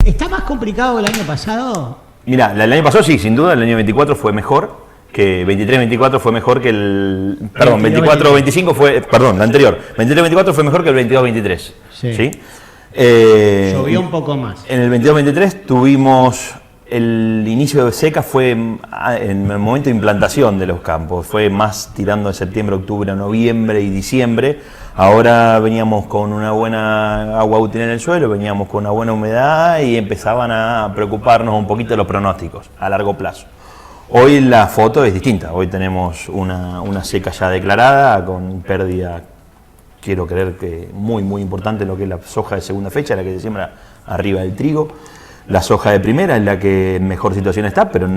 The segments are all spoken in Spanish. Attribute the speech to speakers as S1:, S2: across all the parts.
S1: ¿Está más complicado que el año pasado?
S2: Mira, el año pasado sí, sin duda, el año 24 fue mejor. Que 23-24 fue mejor que el... Perdón, 24-25 fue... Perdón, el anterior. 23-24 fue mejor que el 22-23.
S1: Sí.
S2: ¿Sí?
S1: Llovió un poco más.
S2: En el 22-23 tuvimos... El inicio de seca fue en el momento de implantación de los campos. Fue más tirando de septiembre, octubre, noviembre y diciembre. Ahora veníamos con una buena agua útil en el suelo, veníamos con una buena humedad y empezaban a preocuparnos un poquito los pronósticos a largo plazo. Hoy la foto es distinta, hoy tenemos una seca ya declarada con pérdida, quiero creer que muy importante en lo que es la soja de segunda fecha, la que se siembra arriba del trigo. La soja de primera es la que en mejor situación está, pero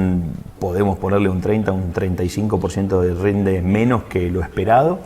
S2: podemos ponerle un 30, un 35% de rinde menos que lo esperado.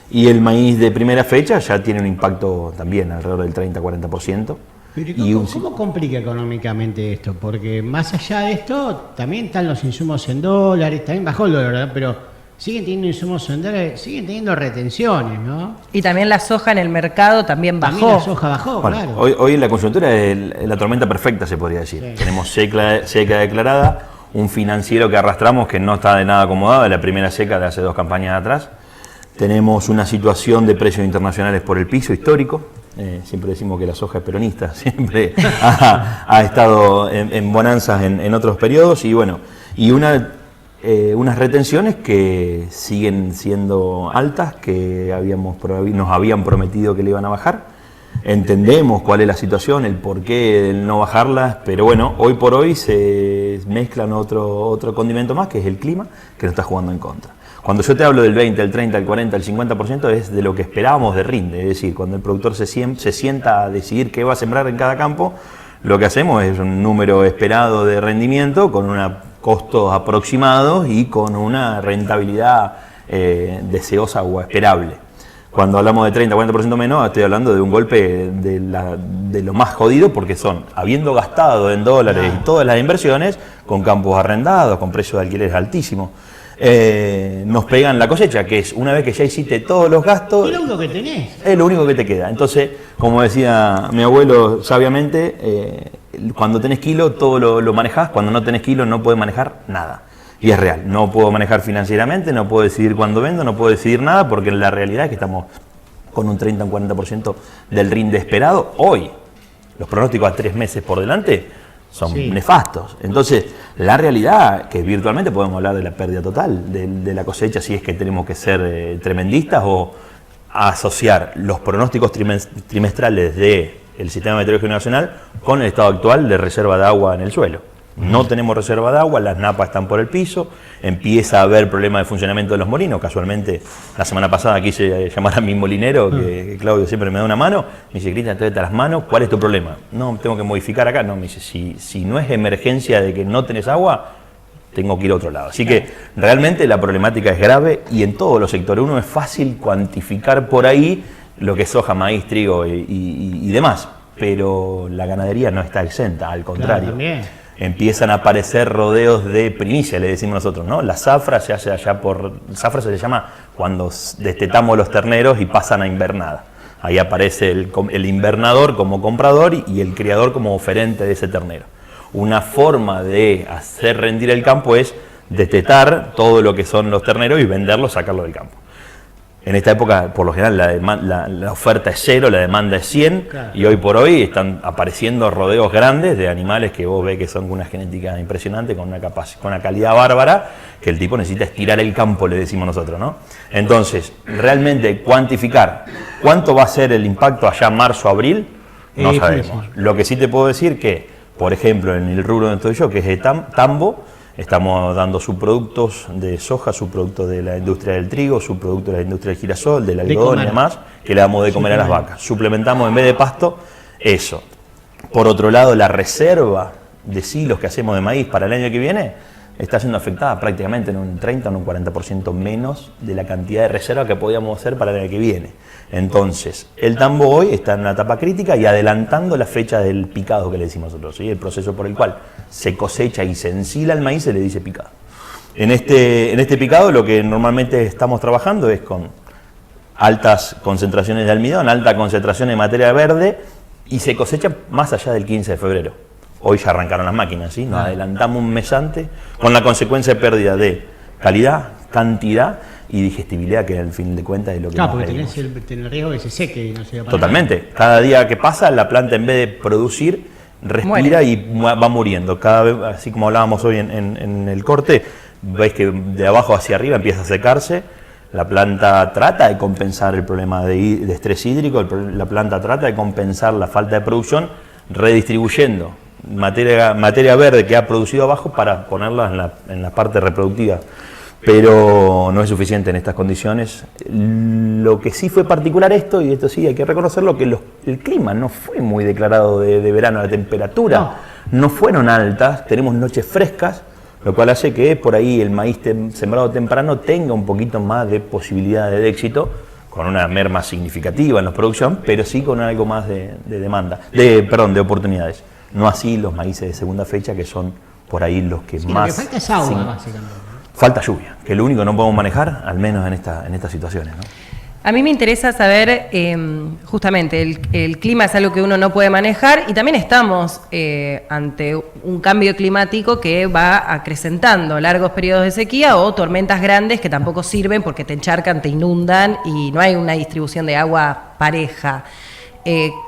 S2: Y el maíz de primera fecha ya tiene un impacto también alrededor del 30-40%.
S1: Pero ¿cómo complica económicamente esto? Porque más allá de esto, también están los insumos en dólares, también bajó el dólar, ¿verdad? Pero siguen teniendo insumos en dólares, siguen teniendo retenciones, ¿no?
S3: Y también la soja en el mercado también bajó.
S1: También la soja bajó,
S2: bueno,
S1: claro.
S2: Hoy la coyuntura es la tormenta perfecta, se podría decir. Sí. Tenemos seca declarada, un financiero que arrastramos que no está de nada acomodado, de la primera seca de hace 2 campañas atrás. Tenemos una situación de precios internacionales por el piso histórico. Siempre decimos que la soja es peronista, siempre ha estado en bonanzas en otros periodos y bueno, y unas retenciones que siguen siendo altas, que nos habían prometido que le iban a bajar. Entendemos cuál es la situación, el porqué de no bajarlas, pero bueno, hoy por hoy se mezclan otro condimento más, que es el clima, que nos está jugando en contra. Cuando yo te hablo del 20, el 30, el 40, el 50% es de lo que esperábamos de rinde, es decir, cuando el productor se sienta a decidir qué va a sembrar en cada campo, lo que hacemos es un número esperado de rendimiento con unos costos aproximados y con una rentabilidad deseosa o esperable. Cuando hablamos de 30-40% menos, estoy hablando de un golpe de lo más jodido porque son, habiendo gastado en dólares y todas las inversiones, con campos arrendados, con precios de alquileres altísimos, nos pegan la cosecha, que es una vez que ya hiciste todos los gastos,
S1: es lo único que tenés.
S2: Es lo único que te queda. Entonces, como decía mi abuelo sabiamente, cuando tenés kilo todo lo manejás, cuando no tenés kilo no podés manejar nada. Y es real, no puedo manejar financieramente, no puedo decidir cuándo vendo, no puedo decidir nada, porque la realidad es que estamos con un 30 o un 40% del rinde esperado hoy. Los pronósticos a 3 meses por delante son nefastos. Entonces, la realidad, que virtualmente podemos hablar de la pérdida total de la cosecha, si es que tenemos que ser tremendistas o asociar los pronósticos trimestrales del Sistema Meteorológico Nacional con el estado actual de reserva de agua en el suelo. No tenemos reserva de agua, las napas están por el piso, empieza a haber problemas de funcionamiento de los molinos. Casualmente, la semana pasada quise llamar a mi molinero, que Claudio siempre me da una mano, me dice, Cristian, tráete las manos, ¿cuál es tu problema? No, tengo que modificar acá. No, me dice, si no es emergencia de que no tenés agua, tengo que ir a otro lado. Así que realmente la problemática es grave y en todos los sectores. Uno es fácil cuantificar por ahí lo que es soja, maíz, trigo y demás, pero la ganadería no está exenta, al contrario.
S1: Claro,
S2: empiezan a aparecer rodeos de primicia, le decimos nosotros, ¿no? La zafra se hace allá zafra se le llama cuando destetamos los terneros y pasan a invernada. Ahí aparece el invernador como comprador y el criador como oferente de ese ternero. Una forma de hacer rendir el campo es destetar todo lo que son los terneros y venderlos, sacarlos del campo. En esta época, por lo general, la oferta es 0, la demanda es 100, claro. Y hoy por hoy están apareciendo rodeos grandes de animales que vos ves que son con una genética impresionante, con una calidad bárbara, que el tipo necesita estirar el campo, le decimos nosotros, ¿no? Entonces, realmente cuantificar cuánto va a ser el impacto allá marzo, abril, no sabemos. Lo que sí te puedo decir que, por ejemplo, en el rubro donde estoy yo, que es de tambo, estamos dando subproductos de soja, subproductos de la industria del trigo, subproductos de la industria del girasol, del algodón y demás, que le damos de comer a las vacas. Suplementamos en vez de pasto eso. Por otro lado, la reserva de silos que hacemos de maíz para el año que viene está siendo afectada prácticamente en un 30 o un 40% menos de la cantidad de reserva que podíamos hacer para el año que viene. Entonces, el tambo hoy está en una etapa crítica y adelantando la fecha del picado que le decimos nosotros, ¿sí? El proceso por el cual se cosecha y se ensila el maíz se le dice picado. En este picado lo que normalmente estamos trabajando es con altas concentraciones de almidón, alta concentración de materia verde y se cosecha más allá del 15 de febrero. Hoy ya arrancaron las máquinas, ¿sí? Nos adelantamos un mes antes, con la consecuencia de pérdida de calidad, cantidad y digestibilidad, que al fin de cuentas es lo que
S1: Claro,
S2: más
S1: porque
S2: pedimos.
S1: tenés el riesgo de que se seque y no se va para
S2: Totalmente. Cada día que pasa, la planta en vez de producir, respira
S3: Muere.
S2: y va muriendo. Cada vez, así como hablábamos hoy en el corte, veis que de abajo hacia arriba empieza a secarse. La planta trata de compensar el problema de estrés hídrico, la planta trata de compensar la falta de producción, redistribuyendo materia verde que ha producido abajo para ponerla en la parte reproductiva. Pero no es suficiente en estas condiciones. Lo que sí fue particular esto, y esto sí hay que reconocerlo, que el clima no fue muy declarado de verano, la temperatura no fueron altas, tenemos noches frescas, lo cual hace que por ahí el maíz sembrado temprano tenga un poquito más de posibilidades de éxito, con una merma significativa en la producción, pero sí con algo más de demanda, de oportunidades. No así los maíces de segunda fecha, que son por ahí los que
S1: Sí,
S2: más...
S1: lo que falta es agua, básicamente.
S2: Falta lluvia, que es lo único que no podemos manejar, al menos en estas situaciones, ¿no?
S3: A mí me interesa saber, justamente, el clima es algo que uno no puede manejar y también estamos ante un cambio climático que va acrecentando largos periodos de sequía o tormentas grandes que tampoco sirven porque te encharcan, te inundan y no hay una distribución de agua pareja.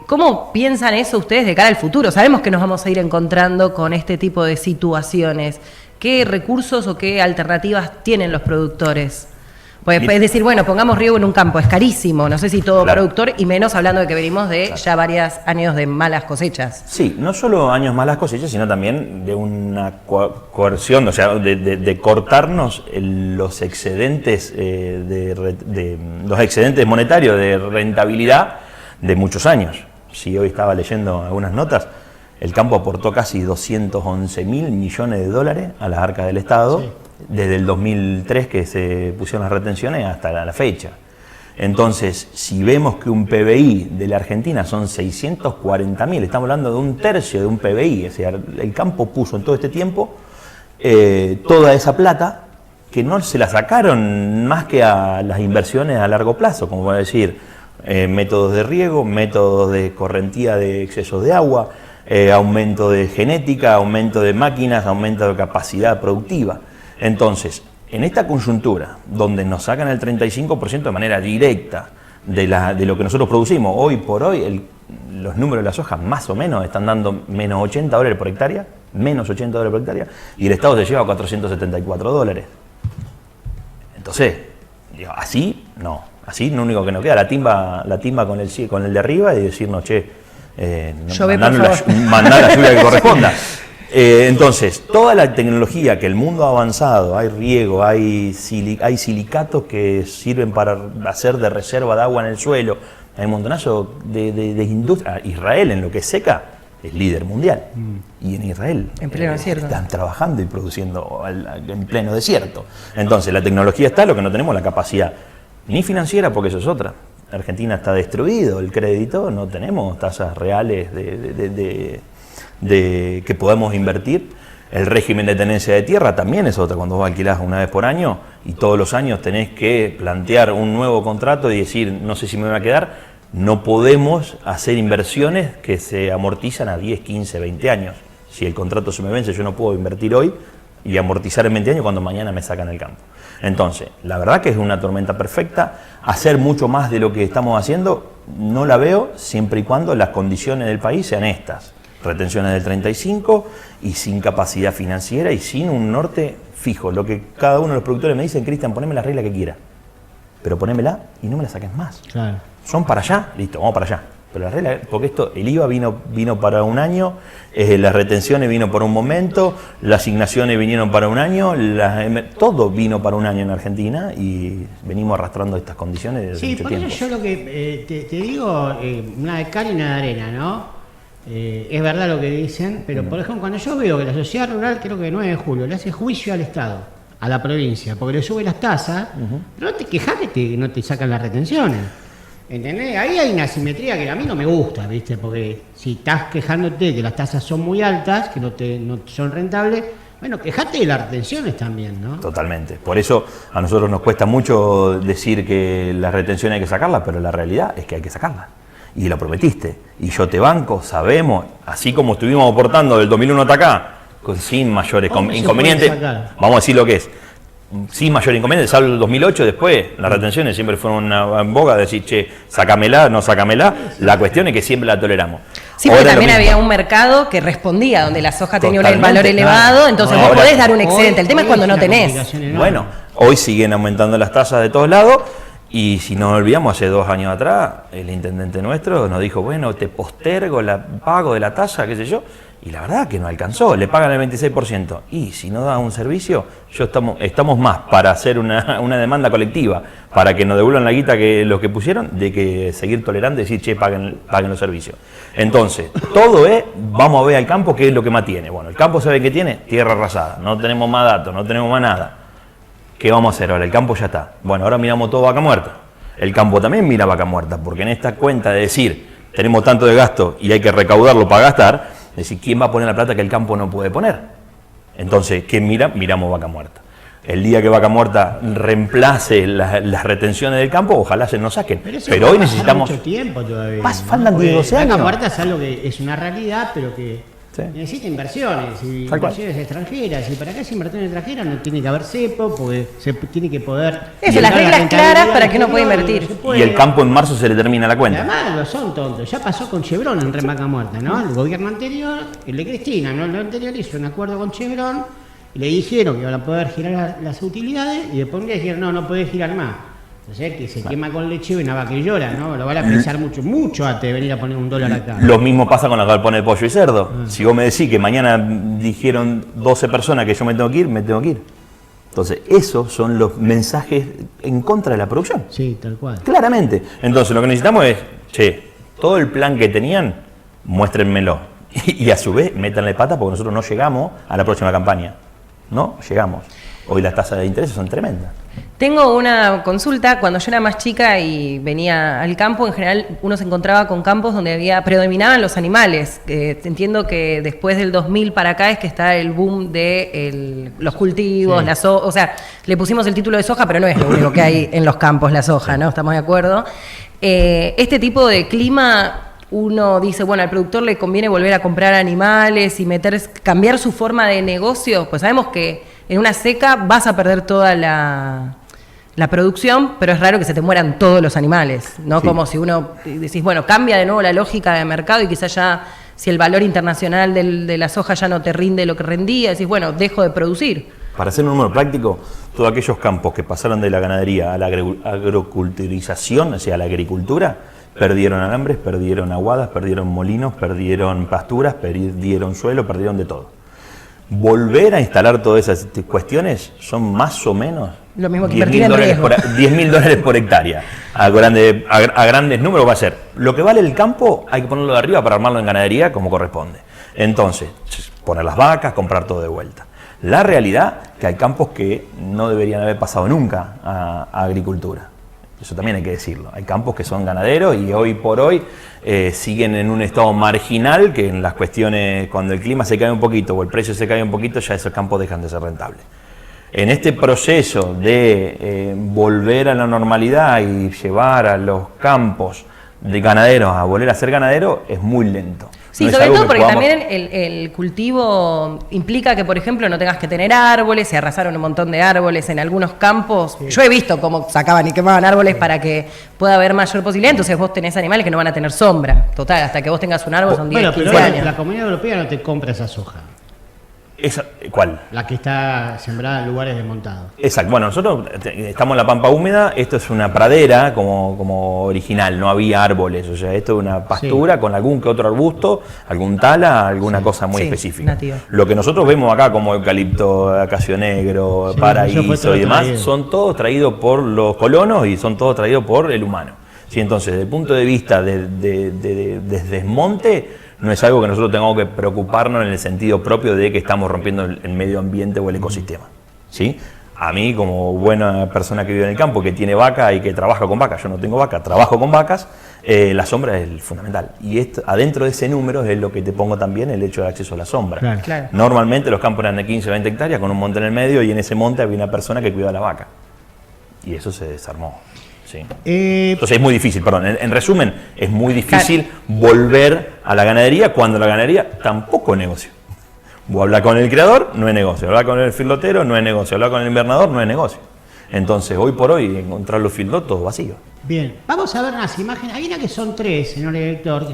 S3: ¿Cómo piensan eso ustedes de cara al futuro? Sabemos que nos vamos a ir encontrando con este tipo de situaciones. ¿Qué recursos o qué alternativas tienen los productores? Pues es decir, bueno, pongamos riego en un campo, es carísimo, no sé si todo productor, y menos hablando de que venimos de ya varios años de malas cosechas.
S2: Sí, no solo años malas cosechas, sino también de una coerción, o sea, de cortarnos los excedentes los excedentes monetarios de rentabilidad de muchos años. Si hoy estaba leyendo algunas notas, el campo aportó casi 211.000 millones de dólares a las arcas del Estado. Sí. Desde el 2003 que se pusieron las retenciones hasta la fecha. Entonces, si vemos que un PBI de la Argentina son 640.000, estamos hablando de un tercio de un PBI, o sea, el campo puso en todo este tiempo toda esa plata que no se la sacaron más que a las inversiones a largo plazo, como voy a decir, métodos de riego, métodos de correntía de excesos de agua, aumento de genética, aumento de máquinas, aumento de capacidad productiva. Entonces, en esta coyuntura, donde nos sacan el 35% de manera directa de lo que nosotros producimos, hoy por hoy los números de la soja más o menos están dando menos $80 por hectárea, y el Estado se lleva a $474. Entonces, digo, así no, así lo único que nos queda, la timba con el de arriba y decirnos, che, mandá la lluvia que corresponda. Entonces, toda la tecnología que el mundo ha avanzado, hay riego, hay silicatos que sirven para hacer de reserva de agua en el suelo, hay un montonazo de industria. Israel, en lo que es seca, es líder mundial. Y en Israel
S3: en pleno desierto
S2: están trabajando y produciendo en pleno desierto. Entonces, la tecnología está, lo que no tenemos la capacidad ni financiera, porque eso es otra. Argentina está destruido, el crédito, no tenemos tasas reales que podamos invertir. El régimen de tenencia de tierra también es otra. Cuando vos alquilás una vez por año y todos los años tenés que plantear un nuevo contrato y decir, no sé si me voy a quedar, no podemos hacer inversiones que se amortizan a 10, 15, 20 años. Si el contrato se me vence, yo no puedo invertir hoy y amortizar en 20 años cuando mañana me sacan el campo. Entonces, la verdad que es una tormenta perfecta. Hacer mucho más de lo que estamos haciendo no la veo, siempre y cuando las condiciones del país sean estas. Retenciones del 35 y sin capacidad financiera y sin un norte fijo. Lo que cada uno de los productores me dicen, Cristian, poneme la regla que quiera, pero ponémela y no me la saques más.
S1: Claro.
S2: Son para allá, listo, vamos para allá. Pero la regla, porque el IVA vino para un año, las retenciones vino por un momento, las asignaciones vinieron para un año, todo vino para un año en Argentina y venimos arrastrando estas condiciones desde mucho tiempo.
S1: Sí, por eso yo lo que te digo, una de cal y una de arena, ¿no? Es verdad lo que dicen, pero por ejemplo, cuando yo veo que la sociedad rural, creo que el 9 de julio, le hace juicio al Estado, a la provincia, porque le sube las tasas, pero no te quejas que no te sacan las retenciones. ¿Entendés? Ahí hay una asimetría que a mí no me gusta, ¿viste? Porque si estás quejándote que las tasas son muy altas, que no son rentables, bueno, quejate de las retenciones también, ¿no?
S2: Totalmente. Por eso a nosotros nos cuesta mucho decir que las retenciones hay que sacarlas, pero la realidad es que hay que sacarlas. y lo prometiste. Y yo te banco, sabemos, así como estuvimos aportando del 2001 hasta acá, sin mayores inconvenientes, vamos a decir lo que es, sin mayor inconveniente, salvo el 2008, después las retenciones siempre fueron una en boga de decir, che, sácamela, no sácamela, la cuestión es que siempre la toleramos.
S3: Sí, porque también había un mercado que respondía, donde la soja tenía un valor elevado, entonces vos podés dar un excedente, el tema es cuando no tenés.
S2: Bueno, hoy siguen aumentando las tasas de todos lados, y si nos olvidamos, hace 2 años atrás, el intendente nuestro nos dijo, bueno, te postergo el pago de la tasa, qué sé yo, y la verdad que no alcanzó, le pagan el 26%. Y si no da un servicio, estamos más para hacer una demanda colectiva, para que nos devuelvan la guita que los que pusieron, de que seguir tolerando y decir, che, paguen los servicios. Entonces, todo es, vamos a ver al campo qué es lo que más tiene. Bueno, el campo sabe que tiene tierra arrasada, no tenemos más datos, no tenemos más nada. ¿Qué vamos a hacer ahora? El campo ya está. Bueno, ahora miramos todo vaca muerta. El campo también mira vaca muerta, porque en esta cuenta de decir, tenemos tanto de gasto y hay que recaudarlo para gastar, es decir, ¿quién va a poner la plata que el campo no puede poner? Entonces, ¿quién mira? Miramos vaca muerta. El día que vaca muerta reemplace las retenciones del campo, ojalá se nos saquen. Pero hoy necesitamos...
S1: mucho tiempo todavía.
S2: Faltan 12 años.
S1: Vaca muerta es algo que es una realidad, pero que necesita inversiones, y inversiones extranjeras. Y para que haya inversiones extranjeras no tiene que haber cepo, porque se tiene que poder...
S3: Eso, las reglas claras para que uno pueda invertir.
S2: Y el campo en marzo se le termina la cuenta.
S1: Además, no son tontos. Ya pasó con Chevron en Vaca Muerta, ¿no? El gobierno anterior, el de Cristina, ¿no? El anterior hizo un acuerdo con Chevron y le dijeron que iban a poder girar las utilidades y después le dijeron, no puede girar más. Entonces, que se quema con leche una vaca que llora, ¿no? Lo van a pensar mucho antes de venir a poner $1 acá.
S2: Lo mismo pasa con los galpones de pollo y cerdo. Si vos me decís que mañana dijeron 12 personas que yo me tengo que ir, me tengo que ir. Entonces, esos son los mensajes en contra de la producción.
S1: Sí, tal cual.
S2: Claramente. Entonces, lo que necesitamos es, che, todo el plan que tenían, muéstrenmelo. Y a su vez, métanle pata porque nosotros no llegamos a la próxima campaña. No llegamos. Hoy las tasas de interés son tremendas.
S3: Tengo una consulta. Cuando yo era más chica y venía al campo, en general uno se encontraba con campos donde predominaban los animales. Entiendo que después del 2000 para acá es que está el boom de los cultivos, la soja. O sea, le pusimos el título de soja, pero no es lo único que hay en los campos, la soja, ¿no? ¿Estamos de acuerdo? Este tipo de clima... Uno dice, bueno, al productor le conviene volver a comprar animales y cambiar su forma de negocio, pues sabemos que en una seca vas a perder toda la producción, pero es raro que se te mueran todos los animales, ¿no? Sí. Como si uno decís, bueno, cambia de nuevo la lógica de mercado y quizás ya, si el valor internacional de la soja ya no te rinde lo que rendía, decís, bueno, dejo de producir.
S2: Para hacer un número práctico, todos aquellos campos que pasaron de la ganadería a la agroculturización, o sea, a la agricultura, perdieron alambres, perdieron aguadas, perdieron molinos, perdieron pasturas, perdieron suelo, perdieron de todo. Volver a instalar todas esas cuestiones son más o menos
S3: lo mismo que invertir en riesgo.
S2: $10.000 por hectárea. A grandes números va a ser. Lo que vale el campo hay que ponerlo de arriba para armarlo en ganadería como corresponde. Entonces, poner las vacas, comprar todo de vuelta. La realidad es que hay campos que no deberían haber pasado nunca a agricultura. Eso también hay que decirlo. Hay campos que son ganaderos y hoy por hoy siguen en un estado marginal, que en las cuestiones, cuando el clima se cae un poquito o el precio se cae un poquito, ya esos campos dejan de ser rentables. En este proceso de volver a la normalidad y llevar a los campos de ganaderos a volver a ser ganaderos es muy lento.
S3: Sí, sobre todo porque también el cultivo implica que, por ejemplo, no tengas que tener árboles, se arrasaron un montón de árboles en algunos campos. Sí. Yo he visto cómo sacaban y quemaban árboles para que pueda haber mayor posibilidad, entonces vos tenés animales que no van a tener sombra. Total, hasta que vos tengas un árbol son 10, 15 años.
S1: La Comunidad Europea no te compra esa soja.
S2: ¿Cuál?
S1: La que está sembrada en lugares desmontados.
S2: Exacto. Bueno, nosotros estamos en la pampa húmeda, esto es una pradera como original, no había árboles, o sea, esto es una pastura con algún que otro arbusto, algún tala, alguna cosa muy específica. Nativa. Lo que nosotros vemos acá como eucalipto, acacio negro, paraíso y demás, son todos traídos por los colonos y son todos traídos por el humano. ¿Sí? Entonces, desde el punto de vista de desmonte, no es algo que nosotros tengamos que preocuparnos en el sentido propio de que estamos rompiendo el medio ambiente o el ecosistema. ¿Sí? A mí, como buena persona que vive en el campo, que tiene vaca y que trabaja con vacas, yo no tengo vaca, trabajo con vacas, la sombra es fundamental. Y adentro de ese número es lo que te pongo también el hecho de acceso a la sombra.
S3: Claro.
S2: Normalmente los campos eran de 15 o 20 hectáreas con un monte en el medio y en ese monte había una persona que cuidaba la vaca. Y eso se desarmó. Sí. Entonces es muy difícil, perdón, en resumen, es muy difícil
S3: Claro.
S2: volver a la ganadería cuando la ganadería tampoco es negocio. Vos hablar con el criador, no es negocio. Hablar con el filotero, no es negocio. Hablar con el invernador, no es negocio. Entonces, hoy por hoy, encontrar los fildotos vacíos.
S1: Bien, vamos a ver unas imágenes. Hay una que son 3, señor director,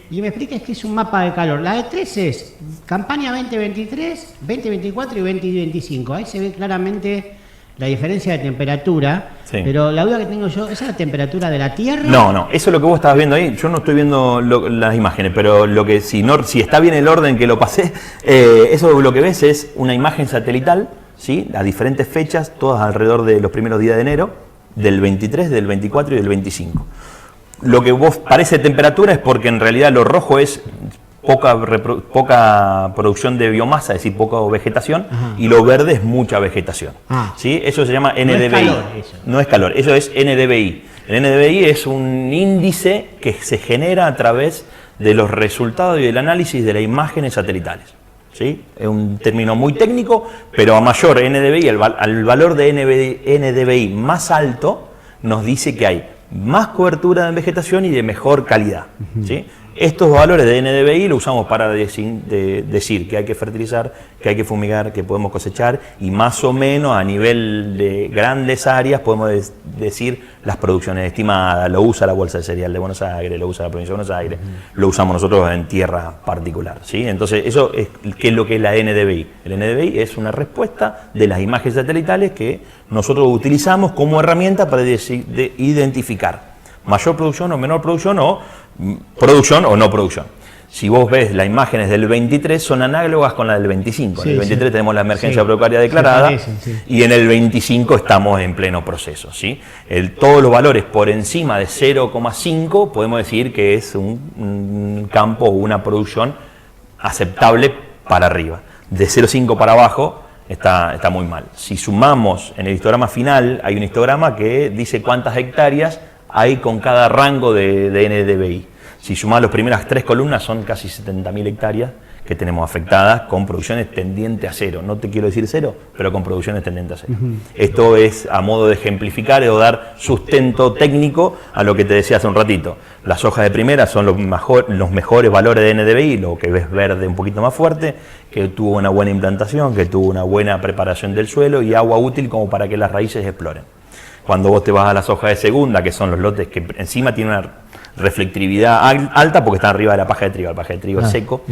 S1: y me expliques que es un mapa de calor. La de 3 es campaña 2023, 2024 y 2025. Ahí se ve claramente la diferencia de temperatura,
S2: Sí.
S1: pero la duda que tengo yo, ¿esa es la temperatura de la Tierra?
S2: No, eso es lo que vos estabas viendo ahí. Yo no estoy viendo las imágenes, pero lo que si está bien el orden que lo pasé, eso lo que ves es una imagen satelital, ¿sí? A diferentes fechas, todas alrededor de los primeros días de enero, del 23, del 24 y del 25. Lo que vos parece temperatura es porque en realidad lo rojo es poca producción de biomasa, es decir, poca vegetación,
S1: Ajá.
S2: y lo verde es mucha vegetación.
S1: Ah.
S2: ¿Sí? Eso se llama
S1: No es
S2: NDVI.
S1: calor, eso.
S2: No es calor, eso es NDVI. El NDVI es un índice que se genera a través de los resultados y del análisis de las imágenes satelitales. ¿Sí? Es un término muy técnico, pero a mayor NDVI, al valor de NDVI más alto, nos dice que hay más cobertura de vegetación y de mejor calidad. ¿Sí? Estos valores de NDVI lo usamos para decir que hay que fertilizar, que hay que fumigar, que podemos cosechar, y más o menos a nivel de grandes áreas podemos decir las producciones estimadas. Lo usa la Bolsa de Cereal de Buenos Aires, lo usa la Provincia de Buenos Aires, lo usamos nosotros en tierra particular. ¿Sí? Entonces, eso es ¿qué es lo que es la NDVI? El NDVI es una respuesta de las imágenes satelitales que nosotros utilizamos como herramienta para identificar mayor producción o menor producción o no producción. Si vos ves las imágenes del 23 son análogas con las del 25.
S1: Sí,
S2: en el 23
S1: sí.
S2: tenemos la emergencia
S1: Sí.
S2: agropecuaria
S1: Se
S2: declarada,
S1: parecen, sí.
S2: y en el 25 estamos en pleno proceso. ¿Sí? Todos los valores por encima de 0,5 podemos decir que es un campo o una producción aceptable para arriba. De 0,5 para abajo está muy mal. Si sumamos en el histograma final, hay un histograma que dice cuántas hectáreas hay con cada rango de NDVI. Si sumamos las primeras 3 columnas, son casi 70.000 hectáreas que tenemos afectadas con producciones tendientes a cero. No te quiero decir cero, pero con producciones tendientes a cero. Esto es a modo de ejemplificar o dar sustento técnico a lo que te decía hace un ratito. Las hojas de primera son los mejores valores de NDVI, lo que ves verde un poquito más fuerte, que tuvo una buena implantación, que tuvo una buena preparación del suelo y agua útil como para que las raíces exploren. Cuando vos te vas a las hojas de segunda, que son los lotes que encima tienen una reflectividad alta porque están arriba de la paja de trigo, el paja de trigo es seco,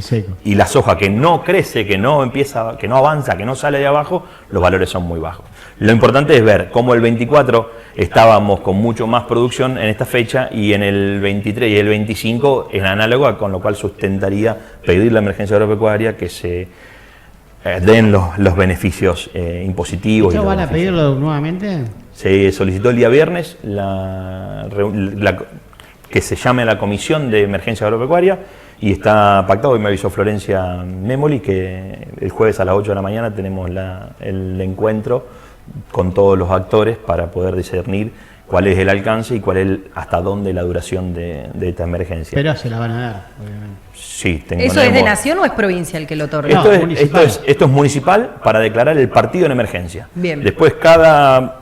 S2: y las hojas que no crece, que no empieza, que no avanza, que no sale de abajo, los valores son muy bajos. Lo importante es ver cómo el 24 estábamos con mucho más producción en esta fecha y en el 23 y el 25 es análogo, con lo cual sustentaría pedir la emergencia agropecuaria que se den los beneficios impositivos.
S1: ¿Esto van a pedirlo nuevamente?
S2: Se solicitó el día viernes que se llame a la Comisión de Emergencia Agropecuaria y está pactado, y me avisó Florencia Memoli que el jueves a las 8 de la mañana tenemos el encuentro con todos los actores para poder discernir cuál es el alcance y cuál es hasta dónde la duración de esta emergencia.
S1: Pero se la van a dar, obviamente.
S2: Sí,
S3: ¿Eso es de nación o es provincial que lo otorga?
S1: No,
S2: esto es municipal para declarar el partido en emergencia.
S3: Bien.
S2: Después cada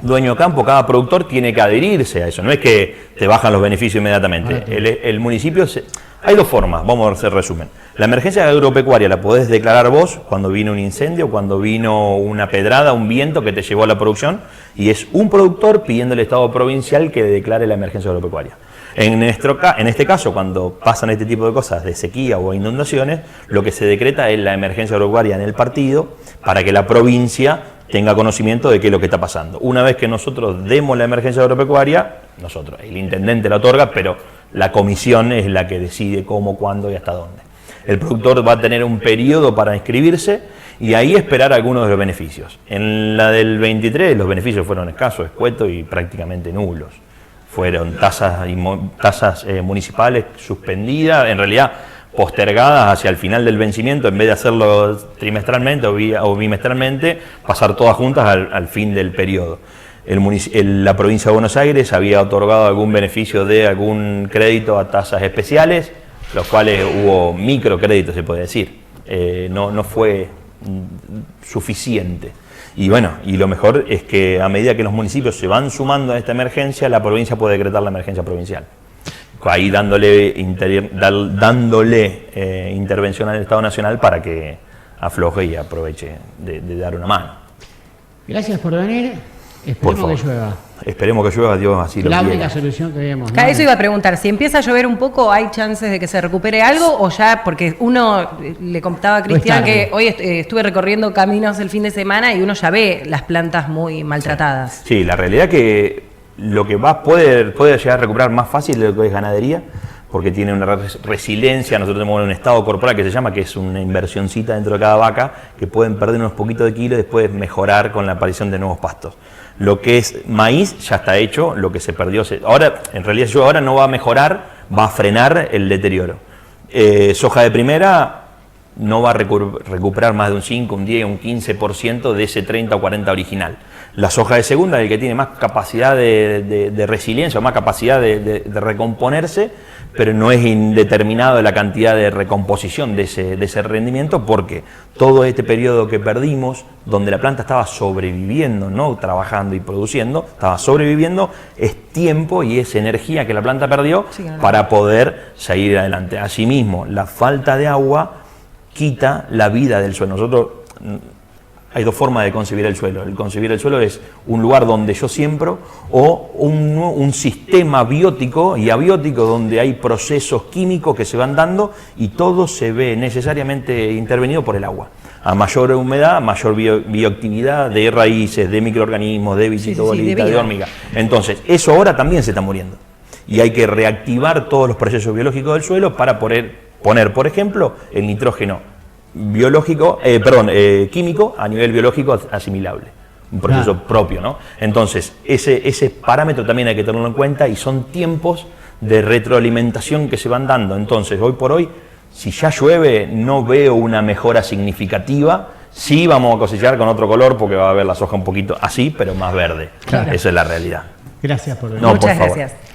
S2: dueño de campo, cada productor tiene que adherirse a eso. No es que te bajan los beneficios inmediatamente. El municipio... Hay dos formas, vamos a hacer resumen. La emergencia agropecuaria la podés declarar vos cuando vino un incendio, cuando vino una pedrada, un viento que te llevó a la producción, y es un productor pidiendo al Estado provincial que declare la emergencia agropecuaria. En este caso, cuando pasan este tipo de cosas de sequía o inundaciones, lo que se decreta es la emergencia agropecuaria en el partido para que la provincia tenga conocimiento de qué es lo que está pasando. Una vez que nosotros demos la emergencia agropecuaria, el intendente la otorga, pero la comisión es la que decide cómo, cuándo y hasta dónde. El productor va a tener un periodo para inscribirse y ahí esperar algunos de los beneficios. En la del 23 los beneficios fueron escasos, escuetos y prácticamente nulos. Fueron tasas municipales suspendidas, en realidad postergadas hacia el final del vencimiento, en vez de hacerlo trimestralmente o bimestralmente, pasar todas juntas al fin del periodo. La provincia de Buenos Aires había otorgado algún beneficio de algún crédito a tasas especiales, los cuales hubo microcréditos, se puede decir. No fue suficiente. Y bueno, y lo mejor es que a medida que los municipios se van sumando a esta emergencia, la provincia puede decretar la emergencia provincial. Ahí dándole intervención al Estado Nacional para que afloje y aproveche de dar una mano.
S1: Gracias por venir.
S2: Por
S1: Esperemos
S2: favor.
S1: que llueva.
S2: Esperemos que llueva, Dios así lo
S1: La
S2: quiera.
S1: única solución que vemos. ¿no?
S3: Acá eso iba a preguntar, si empieza a llover un poco, ¿hay chances de que se recupere algo o ya? Porque uno, le contaba a Cristian
S1: tarde.
S3: que hoy estuve recorriendo caminos el fin de semana y uno ya ve las plantas muy maltratadas.
S2: Sí, la realidad que lo que puede llegar a recuperar más fácil de lo que es ganadería, porque tiene una resiliencia. Nosotros tenemos un estado corporal que se llama, que es una inversioncita dentro de cada vaca, que pueden perder unos poquitos de kilos y después mejorar con la aparición de nuevos pastos. Lo que es maíz ya está hecho, lo que se perdió, ahora en realidad ahora no va a mejorar, va a frenar el deterioro. Soja de primera no va a recuperar más de un 5, un 10, un 15% de ese 30 o 40 original. La soja de segunda, el que tiene más capacidad de resiliencia o más capacidad de recomponerse, pero no es indeterminado la cantidad de recomposición de ese rendimiento, porque todo este periodo que perdimos, donde la planta estaba sobreviviendo, no trabajando y produciendo, estaba sobreviviendo, es tiempo y es energía que la planta perdió para poder seguir adelante. Asimismo, la falta de agua quita la vida del suelo. Nosotros, hay dos formas de concebir el suelo. El concebir el suelo es un lugar donde yo siembro o un sistema biótico y abiótico donde hay procesos químicos que se van dando y todo se ve necesariamente intervenido por el agua. A mayor humedad, mayor bioactividad de raíces, de microorganismos, de bichitos, bolitas, de hormiga. Entonces, eso ahora también se está muriendo. Y hay que reactivar todos los procesos biológicos del suelo para poner, por ejemplo, el nitrógeno químico a nivel biológico asimilable, un proceso propio, ¿no? Entonces, ese parámetro también hay que tenerlo en cuenta y son tiempos de retroalimentación que se van dando. Entonces, hoy por hoy, si ya llueve, no veo una mejora significativa. Sí vamos a cosechar con otro color porque va a haber la soja un poquito así, pero más verde.
S1: Claro.
S2: Esa es la realidad.
S1: Gracias por venir.
S2: No,
S3: Muchas
S2: por favor.
S3: gracias.